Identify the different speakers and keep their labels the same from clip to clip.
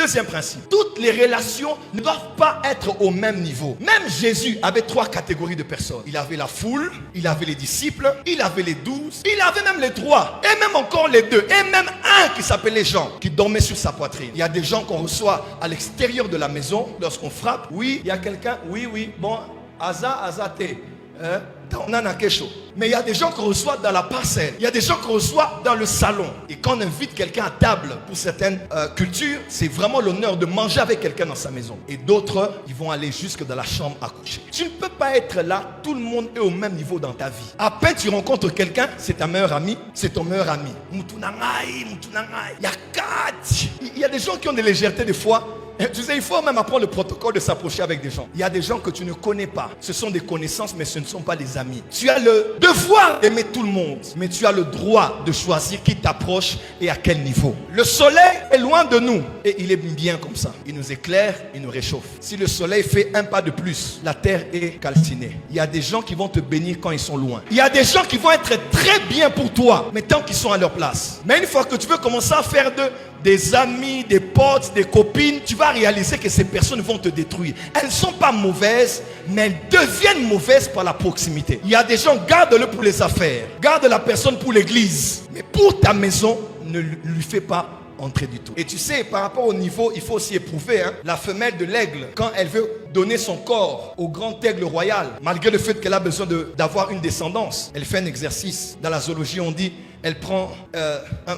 Speaker 1: Deuxième principe, toutes les relations ne doivent pas être au même niveau. Même Jésus avait 3 catégories de personnes. Il avait la foule, il avait les disciples, il avait les 12, il avait même les 3, et même encore les 2, et même un qui s'appelait Jean, qui dormait sur sa poitrine. Il y a des gens qu'on reçoit à l'extérieur de la maison, lorsqu'on frappe. Oui, il y a quelqu'un, oui, bon, Azate. Mais il y a des gens qu'on reçoit dans la parcelle. Il y a des gens qu'on reçoit dans le salon. Et quand on invite quelqu'un à table pour certaines cultures, c'est vraiment l'honneur de manger avec quelqu'un dans sa maison. Et d'autres, ils vont aller jusque dans la chambre à coucher. Tu ne peux pas être là, tout le monde est au même niveau dans ta vie. À peine tu rencontres quelqu'un, c'est ta meilleure amie, c'est ton meilleur ami. Il y a des gens qui ont des légèretés des fois. Tu sais, il faut même apprendre le protocole de s'approcher avec des gens. Il y a des gens que tu ne connais pas. Ce sont des connaissances, mais ce ne sont pas des amis. Tu as le devoir d'aimer tout le monde, mais tu as le droit de choisir qui t'approche et à quel niveau. Le soleil est loin de nous et il est bien comme ça. Il nous éclaire, il nous réchauffe. Si le soleil fait un pas de plus, la terre est calcinée. Il y a des gens qui vont te bénir quand ils sont loin. Il y a des gens qui vont être très bien pour toi, mais tant qu'ils sont à leur place. Mais une fois que tu veux commencer à faire des amis, des potes, des copines, tu vas réaliser que ces personnes vont te détruire. Elles ne sont pas mauvaises, mais elles deviennent mauvaises par la proximité. Il y a des gens, garde-le pour les affaires. Garde la personne pour l'église. Mais pour ta maison, ne lui fais pas entrer du tout. Et tu sais, par rapport au niveau, il faut aussi éprouver la femelle de l'aigle, quand elle veut donner son corps au grand aigle royal, malgré le fait qu'elle a besoin d'avoir une descendance, elle fait un exercice. Dans la zoologie, on dit, elle prend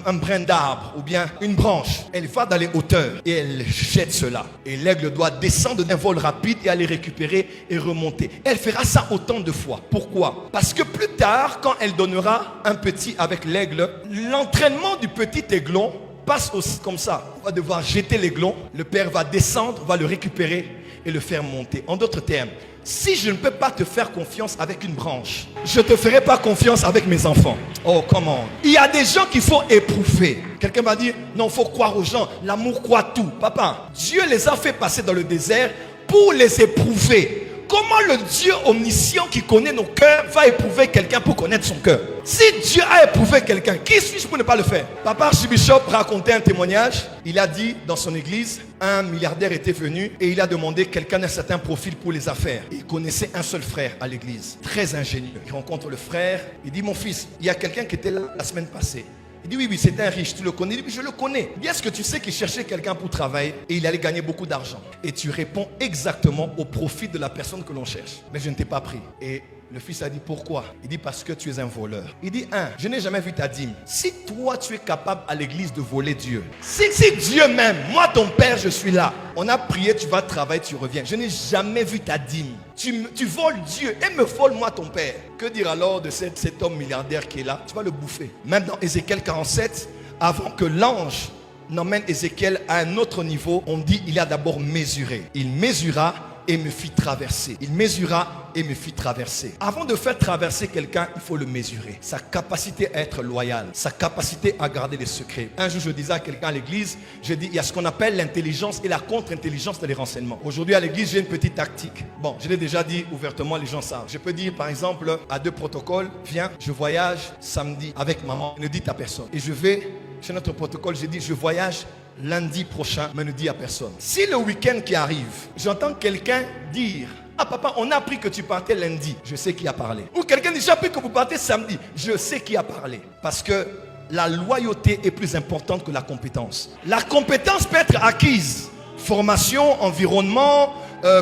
Speaker 1: un brin d'arbre ou bien une branche, elle va dans les hauteurs et elle jette cela. Et l'aigle doit descendre d'un vol rapide et aller récupérer et remonter. Elle fera ça autant de fois. Pourquoi? Parce que plus tard, quand elle donnera un petit avec l'aigle, l'entraînement du petit aiglon passe aussi comme ça. On va devoir jeter l'aiglon, le père va descendre, va le récupérer et le faire monter. En d'autres termes, si je ne peux pas te faire confiance avec une branche, je ne te ferai pas confiance avec mes enfants. Oh, comment? Il y a des gens qu'il faut éprouver. Quelqu'un va dire, non, il faut croire aux gens. L'amour croit tout. Papa, Dieu les a fait passer dans le désert pour les éprouver. Comment le Dieu omniscient qui connaît nos cœurs va éprouver quelqu'un pour connaître son cœur? Si Dieu a éprouvé quelqu'un, qui suis-je pour ne pas le faire? Papa Archibishop racontait un témoignage. Il a dit dans son église, un milliardaire était venu et il a demandé quelqu'un d'un certain profil pour les affaires. Il connaissait un seul frère à l'église, très ingénieux. Il rencontre le frère, il dit, mon fils, il y a quelqu'un qui était là la semaine passée. Il dit, oui, c'est un riche, tu le connais? Il dit, oui, je le connais. Il dit, est-ce que tu sais qu'il cherchait quelqu'un pour travailler et il allait gagner beaucoup d'argent? Et tu réponds exactement au profit de la personne que l'on cherche. Mais je ne t'ai pas pris. Et le fils a dit, pourquoi? Il dit, parce que tu es un voleur. Il dit, je n'ai jamais vu ta dîme. Si toi, tu es capable à l'église de voler Dieu, si Dieu même, moi ton père, je suis là, on a prié, tu vas travailler, tu reviens. Je n'ai jamais vu ta dîme. Tu voles Dieu et me vole moi ton père. Que dire alors de cet homme milliardaire qui est là? Tu vas le bouffer. Même dans Ézéchiel 47, avant que l'ange n'emmène Ézéchiel à un autre niveau, on dit, il a d'abord mesuré. Il mesura et me fit traverser. Il mesura et me fit traverser. Avant de faire traverser quelqu'un, il faut le mesurer. Sa capacité à être loyal, sa capacité à garder les secrets. Un jour, je disais à quelqu'un à l'église, je dis, il y a ce qu'on appelle l'intelligence et la contre-intelligence des renseignements. Aujourd'hui, à l'église, j'ai une petite tactique. Bon, je l'ai déjà dit ouvertement, les gens savent. Je peux dire, par exemple, à 2 protocoles, viens, je voyage samedi avec maman. Ne dites à personne. Et je vais chez notre protocole, je dis, je voyage lundi prochain, mais ne dis à personne. Si le week-end qui arrive, j'entends quelqu'un dire, ah papa, on a appris que tu partais lundi, je sais qui a parlé. Ou quelqu'un dit, j'ai appris que vous partez samedi, je sais qui a parlé. Parce que la loyauté est plus importante que la compétence. La compétence peut être acquise. Formation, environnement,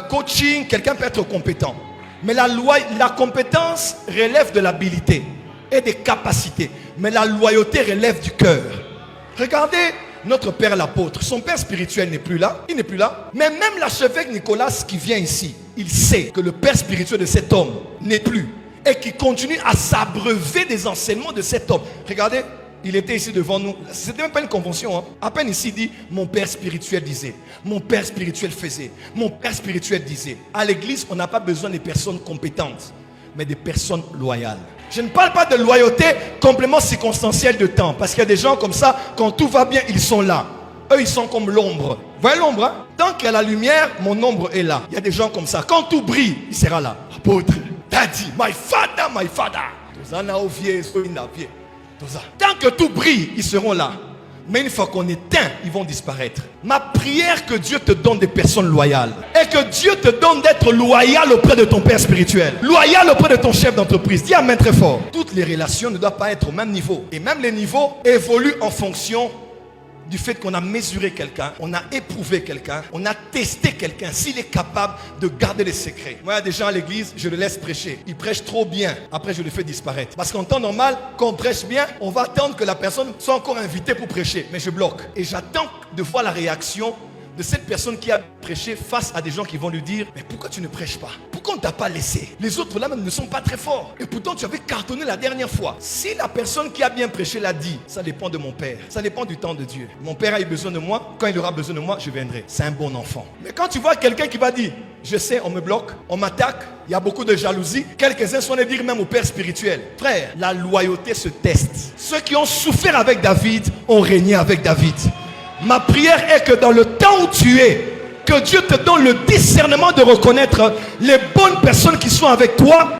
Speaker 1: coaching, quelqu'un peut être compétent. Mais la compétence relève de l'habilité et des capacités. Mais la loyauté relève du cœur. Regardez notre père l'apôtre, son père spirituel n'est plus là, il n'est plus là. Mais même l'archevêque Nicolas qui vient ici, il sait que le père spirituel de cet homme n'est plus. Et qui continue à s'abreuver des enseignements de cet homme. Regardez, il était ici devant nous. C'était même pas une convention. À peine ici, il dit, mon père spirituel disait, mon père spirituel faisait, mon père spirituel disait. À l'église, on n'a pas besoin de personnes compétentes, mais des personnes loyales. Je ne parle pas de loyauté, complément circonstanciel de temps. Parce qu'il y a des gens comme ça, quand tout va bien, ils sont là. Eux, ils sont comme l'ombre. Vous voyez l'ombre, hein? Tant qu'il y a la lumière, mon ombre est là. Il y a des gens comme ça. Quand tout brille, il sera là. Apôtre, daddy, my father, my father. Tant que tout brille, ils seront là. Mais une fois qu'on éteint, ils vont disparaître. Ma prière, que Dieu te donne des personnes loyales. Et que Dieu te donne d'être loyal auprès de ton père spirituel. Loyal auprès de ton chef d'entreprise. Dis amen très fort. Toutes les relations ne doivent pas être au même niveau. Et même les niveaux évoluent en fonction du fait qu'on a mesuré quelqu'un, on a éprouvé quelqu'un, on a testé quelqu'un, s'il est capable de garder les secrets. Moi, il y a des gens à l'église, je le laisse prêcher. Il prêche trop bien, après je le fais disparaître. Parce qu'en temps normal, quand on prêche bien, on va attendre que la personne soit encore invitée pour prêcher. Mais je bloque. Et j'attends de voir la réaction de cette personne qui a prêché face à des gens qui vont lui dire: mais pourquoi tu ne prêches pas? Pourquoi on ne t'a pas laissé? Les autres là même ne sont pas très forts. Et pourtant tu avais cartonné la dernière fois. Si la personne qui a bien prêché l'a dit, ça dépend de mon père. Ça dépend du temps de Dieu. Mon père a eu besoin de moi. Quand il aura besoin de moi, je viendrai. C'est un bon enfant. Mais quand tu vois quelqu'un qui va dire: je sais, on me bloque, on m'attaque, il y a beaucoup de jalousie. Quelques-uns sont allés dire même au père spirituel: frère, la loyauté se teste. Ceux qui ont souffert avec David ont régné avec David. Ma prière est que dans le temps où tu es, que Dieu te donne le discernement de reconnaître les bonnes personnes qui sont avec toi